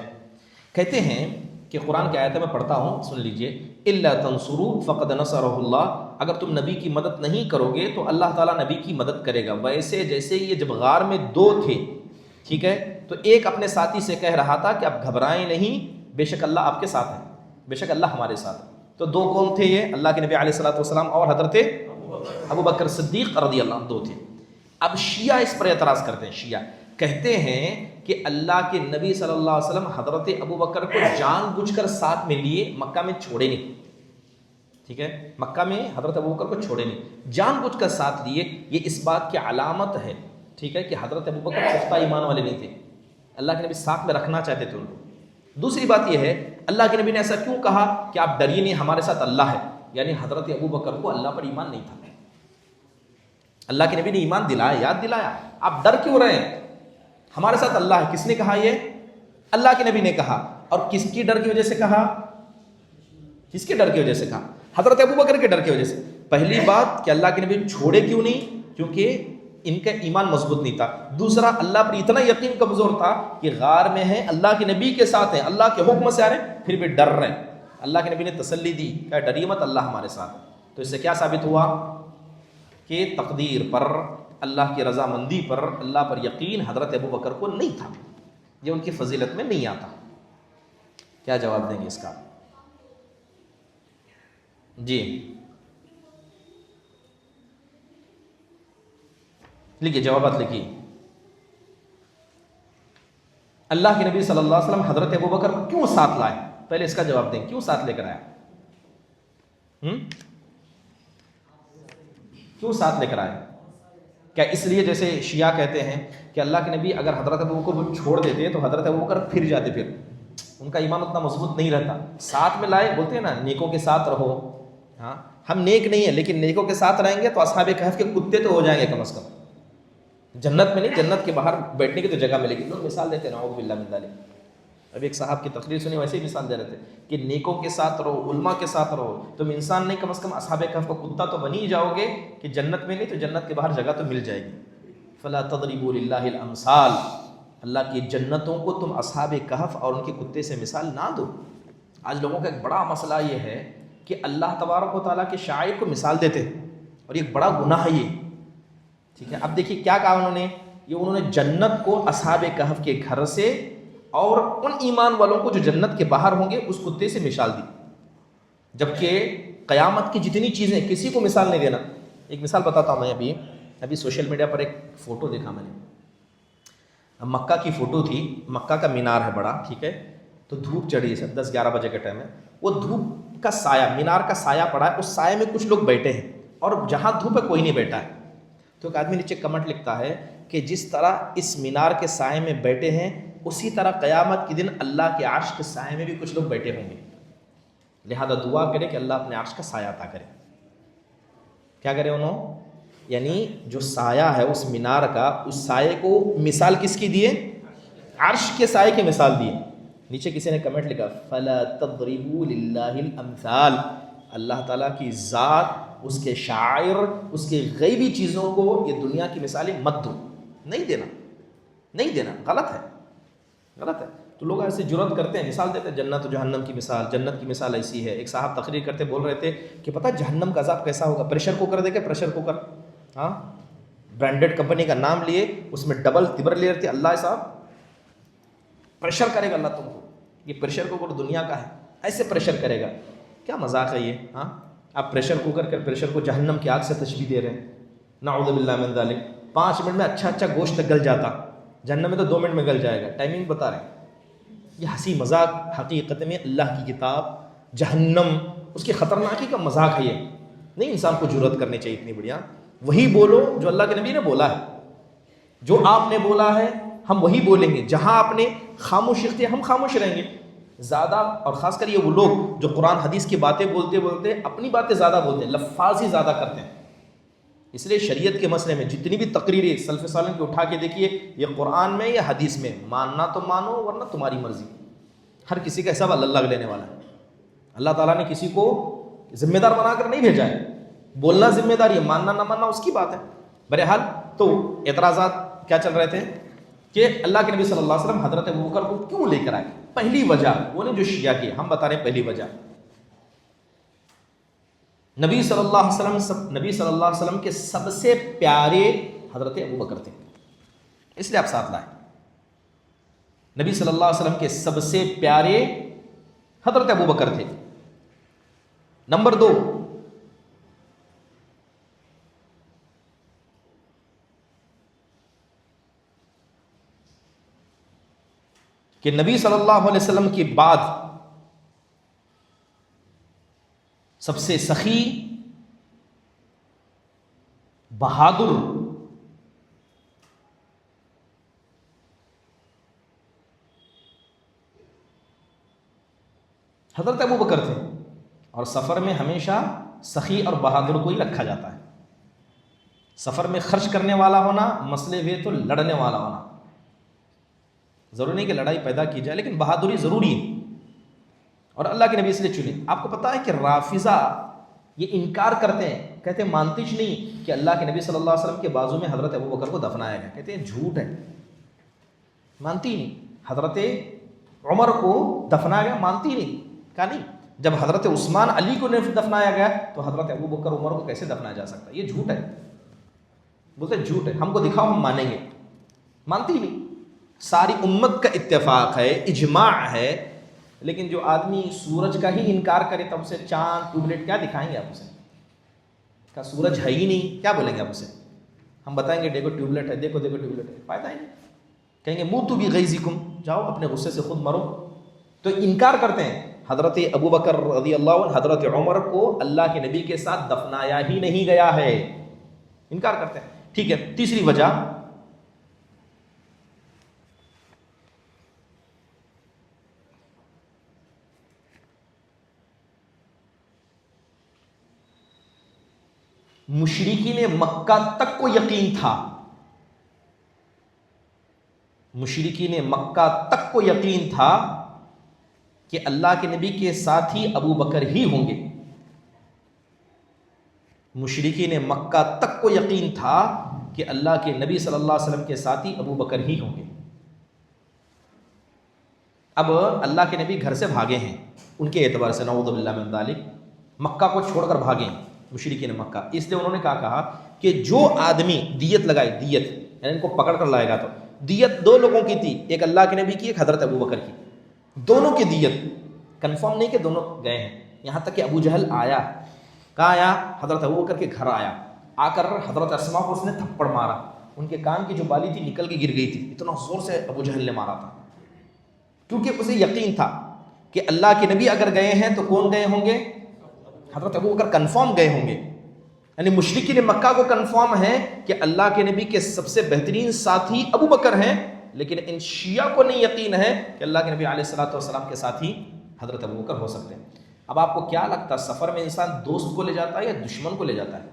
کہتے ہیں کہ قرآن کی آیت میں پڑھتا ہوں، سن لیجئے، الا تنصروا فقد نصرہ اللہ، اگر تم نبی کی مدد نہیں کرو گے تو اللہ تعالیٰ نبی کی مدد کرے گا۔ ویسے جیسے یہ جب غار میں دو تھے، ٹھیک ہے، تو ایک اپنے ساتھی سے کہہ رہا تھا کہ اب گھبرائیں نہیں، بے شک اللہ آپ کے ساتھ ہے، بے شک اللہ ہمارے ساتھ ہے۔ تو دو کون تھے یہ؟ اللہ کے نبی علیہ الصلوۃ والسلام اور حضرت ابوبکر صدیق رضی اللہ عنہ، دو تھے۔ اب شیعہ اس پر اعتراض کرتے ہیں، شیعہ کہتے ہیں کہ اللہ کے نبی صلی اللہ علیہ وسلم حضرت ابوبکر کو جان بوجھ کر ساتھ میں لیے، مکہ میں چھوڑے نہیں، ٹھیک ہے، مکہ میں حضرت ابوبکر کو چھوڑے نہیں، جان بوجھ کر ساتھ لیے۔ یہ اس بات کی علامت ہے، ٹھیک ہے، کہ حضرت ابوبکر پختہ ایمان والے نہیں تھے، اللہ کے نبی ساتھ میں رکھنا چاہتے تھے ان کو. دوسری بات یہ ہے اللہ کے نبی نے ایسا کیوں کہا کہ آپ ڈریے نہیں، ہمارے ساتھ اللہ ہے. یعنی حضرت ابو بکر کو اللہ پر ایمان نہیں تھا. اللہ کے نبی نے ایمان دلایا، یاد دلایا. آپ ڈر کیوں رہے ہیں؟ ہمارے ساتھ اللہ ہے. کس نے کہا یہ؟ اللہ کے نبی نے کہا. اور کس کی ڈر کی وجہ سے کہا؟ کس کے ڈر کی وجہ سے کہا؟ حضرت ابو بکر کے ڈر کی وجہ سے. پہلی بات کہ اللہ کے نبی چھوڑے کیوں نہیں؟ کیونکہ ان کا ایمان مضبوط نہیں تھا. دوسرا اللہ پر اتنا یقین کمزور تھا کہ غار میں ہیں، اللہ کے نبی کے ساتھ ہیں، اللہ کے حکم سے آ رہے ہیں، پھر بھی ڈر رہے ہیں. اللہ کے نبی نے تسلی دی کہ ڈریے مت، اللہ ہمارے ساتھ. تو اس سے کیا ثابت ہوا کہ تقدیر پر، اللہ کی رضامندی پر، اللہ پر یقین حضرت ابو بکر کو نہیں تھا. یہ ان کی فضیلت میں نہیں آتا. کیا جواب دیں گے اس کا؟ جی لکھیے، جوابات لکھیے. اللہ کے نبی صلی اللہ علیہ وسلم حضرت ابو بکر کو کیوں ساتھ لائے؟ پہلے اس کا جواب دیں، کیوں ساتھ لے کر آیا؟ کیوں ساتھ لے کر آئے؟ کیا اس لیے جیسے شیعہ کہتے ہیں کہ اللہ کے نبی اگر حضرت ابو بکر کو چھوڑ دیتے تو حضرت ابو بکر پھر جاتے، پھر ان کا ایمان اتنا مضبوط نہیں رہتا. ساتھ میں لائے، بولتے ہیں نا نیکوں کے ساتھ رہو. ہاں ہم نیک نہیں ہیں لیکن نیکوں کے ساتھ رہیں گے تو اصحاب کہف کے کتے تو ہو جائیں گے کم از کم. جنت میں نہیں، جنت کے باہر بیٹھنے کی تو جگہ ملے گی. لوگ مثال دیتے ہیں نعوذ باللہ من ذالک. ابھی ایک صاحب کی تقریر سنی، ویسے ہی مثال دے رہے تھے کہ نیکوں کے ساتھ رہو، علماء کے ساتھ رہو. تم انسان نہیں، کم از کم اصحاب کہف کا کتا تو بن ہی جاؤ گے کہ جنت میں نہیں تو جنت کے باہر جگہ تو مل جائے گی. فلا تضربوا للہ الامثال. اللہ کی جنتوں کو تم اصحاب کہف اور ان کے کتے سے مثال نہ دو. آج لوگوں کا ایک بڑا مسئلہ یہ ہے کہ اللہ تبارک و تعالیٰ کے شاعر کو مثال دیتے ہیں، اور یہ بڑا گناہ ہے یہ. ٹھیک ہے، اب دیکھیے کیا کہا انہوں نے جنت کو اصحاب کہف کے گھر سے اور ان ایمان والوں کو جو جنت کے باہر ہوں گے اس کتے سے مثال دی. جبکہ قیامت کی جتنی چیزیں کسی کو مثال نہیں دینا. ایک مثال بتاتا ہوں میں. ابھی سوشل میڈیا پر ایک فوٹو دیکھا میں نے، مکہ کی فوٹو تھی. مکہ کا مینار ہے بڑا، ٹھیک ہے، تو دھوپ چڑھی ہے، 10-11 بجے کا ٹائم ہے. وہ دھوپ کا سایہ، مینار کا سایہ پڑا ہے، اس سایہ میں کچھ لوگ بیٹھے ہیں اور جہاں دھوپ ہے کوئی نہیں بیٹھا ہے. تو ایک آدمی نیچے کمنٹ لکھتا ہے کہ جس طرح اس مینار کے سائے میں بیٹھے ہیں اسی طرح قیامت کے دن اللہ کے عرش کے سائے میں بھی کچھ لوگ بیٹھے ہوں گے. لہذا دعا کرے کہ اللہ اپنے عرش کا سایہ عطا کرے. کیا کرے انہوں؟ یعنی جو سایہ ہے اس مینار کا، اس سائے کو مثال کس کی دیے؟ عرش کے سائے کی مثال دیے. نیچے کسی نے کمنٹ لکھا فلا تضربوا للہ الامثال. اللہ تعالیٰ کی ذات، اس کے شاعر، اس کے غیبی چیزوں کو یہ دنیا کی مثالیں مت دو. نہیں دینا، غلط ہے. تو لوگ ایسے جرات کرتے ہیں، مثال دیتے ہیں جنت و جہنم کی مثال. جنت کی مثال ایسی ہے. ایک صاحب تقریر کرتے بول رہے تھے کہ پتہ جہنم کا عذاب کیسا ہوگا. پریشر کوکر دیکھے، پریشر کوکر، ہاں برانڈڈ کمپنی کا نام لیے، اس میں ڈبل تبر لے رہتے. اللہ صاحب پریشر کرے گا اللہ تم کو. یہ پریشر کوکر دنیا کا ہے، ایسے پریشر کرے گا. کیا مذاق ہے یہ؟ ہاں آپ پریشر کوکر کے پریشر کو جہنم کی آگ سے تشبیہ دے رہے ہیں. نعوذ باللہ من ذالک. 5 منٹ میں اچھا گوشت گل جاتا، جہنم میں تو 2 منٹ میں گل جائے گا. ٹائمنگ بتا رہے ہیں. یہ ہنسی مذاق حقیقت میں اللہ کی کتاب جہنم اس کی خطرناکی کا مذاق ہے. یہ نہیں انسان کو جرات کرنی چاہیے اتنی بڑھیا. وہی بولو جو اللہ کے نبی نے بولا ہے. جو آپ نے بولا ہے ہم وہی بولیں گے. جہاں آپ نے خاموش اختیار، ہم خاموش رہیں گے. زیادہ اور خاص کر یہ وہ لوگ جو قرآن حدیث کی باتیں بولتے اپنی باتیں زیادہ بولتے ہیں، لفاظی زیادہ کرتے ہیں. اس لیے شریعت کے مسئلے میں جتنی بھی تقریریں سلف صالح کی اٹھا کے دیکھیے، یہ قرآن میں یا حدیث میں، ماننا تو مانو ورنہ تمہاری مرضی. ہر کسی کا حساب اللہ لینے والا ہے. اللہ تعالیٰ نے کسی کو ذمہ دار بنا کر نہیں بھیجا ہے. بولنا ذمہ داری ہے، ماننا نہ ماننا اس کی بات ہے. بہرحال تو اعتراضات کیا چل رہے تھے کہ اللہ کے نبی صلی اللہ علیہ وسلم حضرت ابوبکر کو کیوں لے کر آئے. پہلی وجہ وہ نے جو شیعہ کی، ہم بتا رہے ہیں پہلی وجہ. نبی صلی اللہ علیہ وسلم کے سب سے پیارے حضرت ابوبکر تھے، اس لیے آپ ساتھ لائے. نبی صلی اللہ علیہ وسلم کے سب سے پیارے حضرت ابوبکر تھے. نمبر 2، کہ نبی صلی اللہ علیہ وسلم کے بعد سب سے سخی، بہادر حضرت ابو بکر تھے، اور سفر میں ہمیشہ سخی اور بہادر کو ہی رکھا جاتا ہے. سفر میں خرچ کرنے والا ہونا، مسئلے ہوئے تو لڑنے والا ہونا. ضروری نہیں کہ لڑائی پیدا کی جائے، لیکن بہادری ضروری ہے، اور اللہ کے نبی اس لیے چنے. آپ کو پتہ ہے کہ رافضہ یہ انکار کرتے ہیں، کہتے ہیں مانتے ہی نہیں کہ اللہ کے نبی صلی اللہ علیہ وسلم کے بازو میں حضرت ابو بکر کو دفنایا گیا. کہتے ہیں جھوٹ ہے، مانتی ہی نہیں. حضرت عمر کو دفنایا گیا، مانتی ہی نہیں. کہا نہیں، جب حضرت عثمان علی کو دفنایا گیا تو حضرت ابو بکر عمر کو کیسے دفنایا جا سکتا ہے؟ یہ جھوٹ ہے. بولتے جھوٹ ہے، ہم کو دکھاؤ ہم مانیں گے. مانتی ہی نہیں. ساری امت کا اتفاق ہے، اجماع ہے، لیکن جو آدمی سورج کا ہی انکار کرے تب اسے چاند ٹیوبلائٹ کیا دکھائیں گے آپ اسے؟ کہا سورج ہے ہی نہیں، کیا بولیں گے آپ اسے؟ ہم بتائیں گے دیکھو ٹیوبلائٹ ہے، دیکھو ٹیوبلائٹ ہے، فائدہ ہی نہیں. کہیں گے موتوا بغیظکم، جاؤ اپنے غصے سے خود مرو. تو انکار کرتے ہیں. حضرت ابو بکر رضی اللہ عنہ، حضرت عمر کو اللہ کے نبی کے ساتھ دفنایا ہی نہیں گیا ہے. انکار کرتے ہیں. ٹھیک ہے، تیسری وجہ، مشرکین مکہ تک کو یقین تھا، مشرکین مکہ تک کو یقین تھا کہ اللہ کے نبی کے ساتھی ابو بکر ہی ہوں گے. مشرکین مکہ تک کو یقین تھا کہ اللہ کے نبی صلی اللہ علیہ وسلم کے ساتھی ابو بکر ہی ہوں گے. اب اللہ کے نبی گھر سے بھاگے ہیں ان کے اعتبار سے، نعوذ باللہ من ذالک، مکہ کو چھوڑ کر بھاگے ہیں مشرکین مکہ. اس لیے انہوں نے کہا کہ جو آدمی دیت لگائے، دیت یعنی ان کو پکڑ کر لائے گا، تو دیت دو لوگوں کی تھی، ایک اللہ کے نبی کی، ایک حضرت ابو بکر کی. دونوں کی دیت کنفرم نہیں کہ دونوں گئے ہیں. یہاں تک کہ ابو جہل آیا، کہاں آیا؟ حضرت ابو بکر کے گھر آیا. آ کر حضرت اسماء کو اس نے تھپڑ مارا، ان کے کان کی جو بالی تھی نکل کے گر گئی تھی. اتنا زور سے ابو جہل نے مارا تھا، کیونکہ اسے یقین تھا کہ اللہ کے نبی اگر گئے ہیں تو کون گئے ہوں گے؟ حضرت ابو بکر کنفرم گئے ہوں گے. یعنی مشرکین مکہ کو کنفرم ہے کہ اللہ کے نبی کے سب سے بہترین ساتھی ابو بکر ہیں، لیکن ان شیعہ کو نہیں یقین ہے کہ اللہ کے نبی علیہ الصلوۃ والسلام کے ساتھی حضرت ابو بکر ہو سکتے ہیں. اب آپ کو کیا لگتا ہے، سفر میں انسان دوست کو لے جاتا ہے یا دشمن کو لے جاتا ہے؟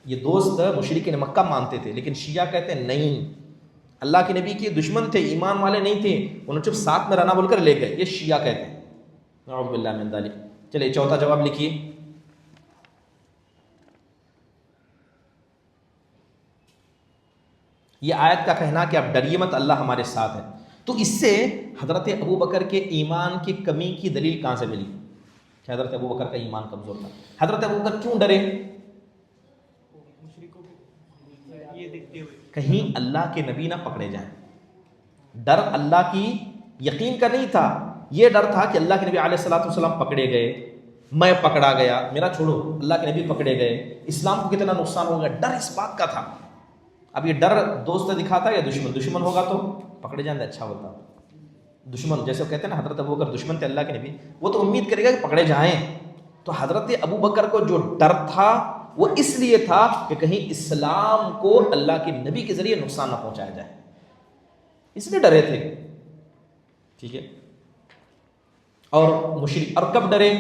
یہ دوست مشرکین مکہ مانتے تھے، لیکن شیعہ کہتے ہیں نہیں، اللہ کے نبی کے دشمن تھے، ایمان والے نہیں تھے، انہوں نے ساتھ میں رہنا بول کر لے گئے. یہ شیعہ کہتے ہیں. نعوذ باللہ من ذالک. چلیے چوتھا جواب لکھیے. یہ آیت کا کہنا کہ اب ڈریے مت، اللہ ہمارے ساتھ ہے، تو اس سے حضرت ابو بکر کے ایمان کی کمی کی دلیل کہاں سے ملی کہ حضرت ابو بکر کا ایمان کمزور تھا؟ حضرت ابو بکر کیوں ڈرے؟ کہیں اللہ کے نبی نہ پکڑے جائیں. ڈر اللہ کی یقین کا نہیں تھا، یہ ڈر تھا کہ اللہ کے نبی علیہ الصلوۃ والسلام پکڑے گئے، میں پکڑا گیا، میرا چھوڑو، اللہ کے نبی پکڑے گئے، اسلام کو کتنا نقصان ہوگا. ڈر اس بات کا تھا. اب یہ ڈر دوست دکھاتا یا دشمن؟ دشمن ہوگا تو پکڑے جانے اچھا ہوتا. دشمن جیسے وہ کہتے ہیں نا حضرت ابو بکر دشمن تھے اللہ کے نبی، وہ تو امید کرے گا کہ پکڑے جائیں. تو حضرت ابو بکر کو جو ڈر تھا وہ اس لیے تھا کہ کہیں اسلام کو اللہ کے نبی کے ذریعے نقصان نہ پہنچایا جائے، اس لیے ڈرے تھے. ٹھیک ہے. اور مشرک اور کب ڈرے؟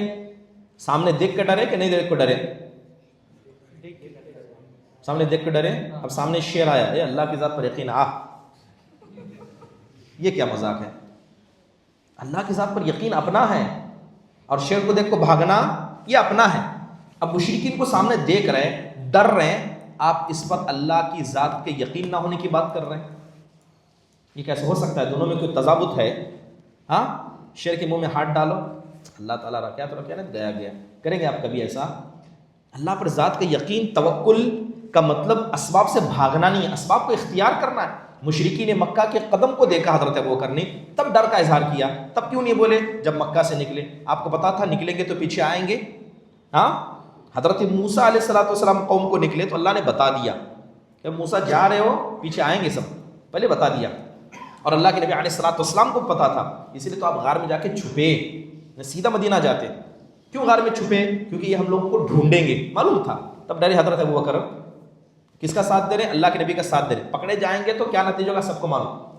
سامنے دیکھ کے ڈرے کہ نہیں دیکھ کے ڈرے؟ سامنے دیکھ کے ڈرے. اب سامنے شیر آیا، اے اللہ کی ذات پر یقین، یہ کیا مذاق ہے؟ اللہ کی ذات پر یقین اپنا ہے، اور شیر کو دیکھ کو بھاگنا یہ اپنا ہے. اب مشرکین کو سامنے دیکھ رہے، ڈر رہے، آپ اس پر اللہ کی ذات کے یقین نہ ہونے کی بات کر رہے ہیں. یہ کیسے ہو سکتا ہے؟ دونوں میں کوئی تضابط ہے؟ ہاں، شیر کے منہ میں ہاتھ ڈالو، اللہ تعالیٰ رکھا تو رکھا نا، گیا گیا. کریں گے آپ کبھی ایسا؟ اللہ پر ذات کا یقین، توکل کا مطلب اسباب سے بھاگنا نہیں ہے، اسباب کو اختیار کرنا ہے. مشرکین مکہ کے قدم کو دیکھا حضرت ابو بکر نے، تب ڈر کا اظہار کیا. تب کیوں نہیں بولے جب مکہ سے نکلے؟ آپ کو پتا تھا نکلیں گے تو پیچھے آئیں گے. ہاں، حضرت موسیٰ علیہ الصلوۃ والسلام قوم کو نکلے تو اللہ نے بتا دیا کہ موسیٰ جا رہے ہو، پیچھے آئیں گے سب، پہلے بتا دیا. اور اللہ کے نبی علیہ الصلوۃ والسلام کو پتا تھا، اس لیے تو آپ غار میں جا کے چھپے، سیدھا مدینہ جاتے. کیوں غار میں چھپے؟ کیونکہ یہ ہم لوگوں کو ڈھونڈیں گے، معلوم تھا. تب ڈرے حضرت ابو بکر. کس کا ساتھ دے رہے؟ اللہ کے نبی کا ساتھ دے رہے. پکڑے جائیں گے تو کیا نتیجہ ہوگا سب کو معلوم.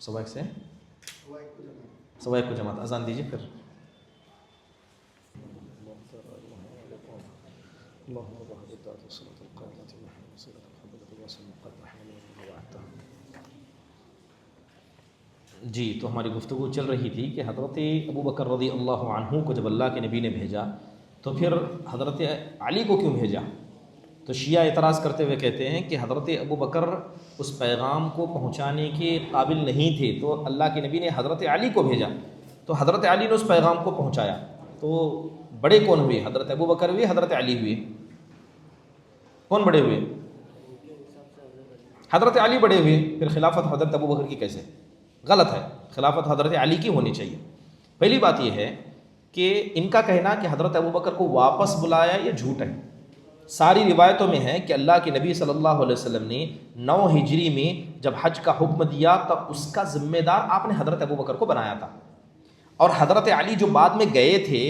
سوا ایک سے سوا ایک کو جماعت اذان دیجیے پھر. جی تو ہماری گفتگو چل رہی تھی کہ حضرت ابو بکر رضی اللہ عنہ کو جب اللہ کے نبی نے بھیجا تو پھر حضرت علی کو کیوں بھیجا؟ تو شیعہ اعتراض کرتے ہوئے کہتے ہیں کہ حضرت ابو بکر اس پیغام کو پہنچانے کے قابل نہیں تھے تو اللہ کے نبی نے حضرت علی کو بھیجا، تو حضرت علی نے اس پیغام کو پہنچایا. تو بڑے کون ہوئے؟ حضرت ابو بکر ہوئے، حضرت علی ہوئے. کون بڑے ہوئے؟ حضرت علی بڑے ہوئے. پھر خلافت حضرت ابو بکر کی کیسے؟ غلط ہے، خلافت حضرت علی کی ہونی چاہیے. پہلی بات یہ ہے کہ ان کا کہنا کہ حضرت ابو بکر کو واپس بلایا یہ جھوٹ ہے. ساری روایتوں میں ہے کہ اللہ کے نبی صلی اللہ علیہ وسلم نے 9 ہجری میں جب حج کا حکم دیا تب اس کا ذمہ دار آپ نے حضرت ابو بکر کو بنایا تھا. اور حضرت علی جو بعد میں گئے تھے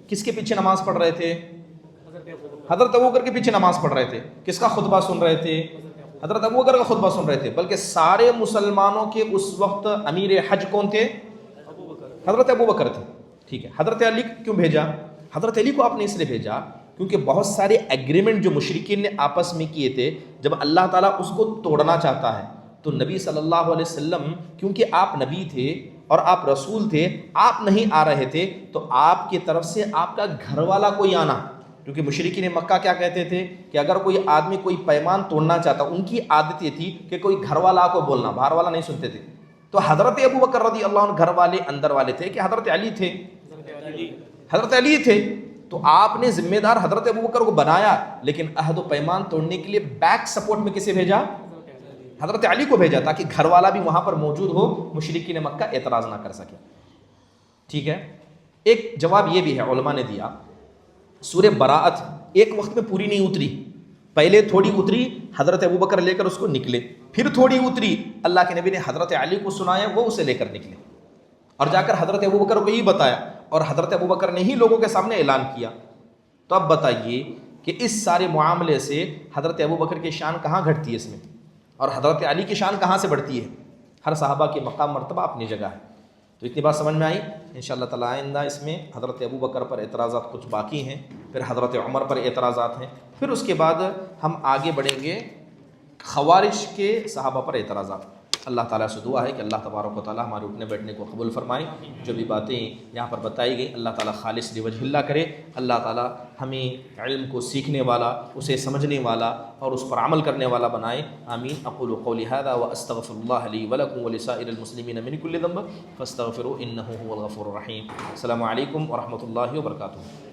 کس کے پیچھے نماز پڑھ رہے تھے؟ حضرت ابو بکر کے پیچھے نماز پڑھ رہے تھے. کس کا خطبہ سن رہے تھے؟ حضرت ابو بکر کا خطبہ سن رہے تھے. بلکہ سارے مسلمانوں کے اس وقت امیر حج کون تھے؟ حضرت ابو بکر تھے. ٹھیک ہے، حضرت علی کیوں بھیجا؟ حضرت علی کو آپ نے اس لیے بھیجا کیونکہ بہت سارے ایگریمنٹ جو مشرکین نے آپس میں کیے تھے جب اللہ تعالیٰ اس کو توڑنا چاہتا ہے تو نبی صلی اللہ علیہ وسلم کیونکہ آپ نبی تھے اور آپ رسول تھے، آپ نہیں آ رہے تھے تو آپ کی طرف سے آپ کا گھر والا کوئی آنا، کیونکہ مشرکین مکہ کیا کہتے تھے کہ اگر کوئی آدمی کوئی پیمان توڑنا چاہتا، ان کی عادت یہ تھی کہ کوئی گھر والا کو بولنا، باہر والا نہیں سنتے تھے. تو حضرت ابو بکر رضی اللہ عنہ گھر والے اندر والے تھے کہ حضرت علی تھے، حضرت علی تھے. تو آپ نے ذمہ دار حضرت ابو بکر کو بنایا، لیکن عہد و پیمان توڑنے کے لیے بیک سپورٹ میں کسے بھیجا؟ حضرت علی کو بھیجا، تاکہ گھر والا بھی وہاں پر موجود ہو، مشرکین مکہ اعتراض نہ کر سکے. ٹھیک ہے. ایک جواب یہ بھی ہے علماء نے دیا، سورہ براءت ایک وقت میں پوری نہیں اتری، پہلے تھوڑی اتری، حضرت ابو بکر لے کر اس کو نکلے، پھر تھوڑی اتری، اللہ کے نبی نے حضرت علی کو سنایا، وہ اسے لے کر نکلے اور جا کر حضرت ابو بکر کو یہی بتایا اور حضرت ابو بکر نے ہی لوگوں کے سامنے اعلان کیا. تو اب بتائیے کہ اس سارے معاملے سے حضرت ابو بکر کی شان کہاں گھٹتی ہے اس میں، اور حضرت علی کی شان کہاں سے بڑھتی ہے؟ ہر صحابہ کے مقام مرتبہ اپنی جگہ ہے. تو اتنی بات سمجھ میں آئی. انشاءاللہ تعالیٰ آئندہ اس میں حضرت ابو بکر پر اعتراضات کچھ باقی ہیں، پھر حضرت عمر پر اعتراضات ہیں، پھر اس کے بعد ہم آگے بڑھیں گے خوارج کے صحابہ پر اعتراضات. اللہ تعالیٰ سے دعا ہے کہ اللہ تبارک و تعالیٰ ہمارے اٹھنے بیٹھنے کو قبول فرمائے. جو بھی باتیں یہاں پر بتائی گئی اللہ تعالیٰ خالص لوجہ اللہ کرے. اللہ تعالیٰ ہمیں علم کو سیکھنے والا، اسے سمجھنے والا اور اس پر عمل کرنے والا بنائے. آمین. اقول قولی ھذا واستغفر اللہ لی ولکم ولسائر المسلمین من کل ذنب فاستغفروہ انہ هو الغفور الرحیم. السلام علیکم ورحمۃ اللہ وبرکاتہ.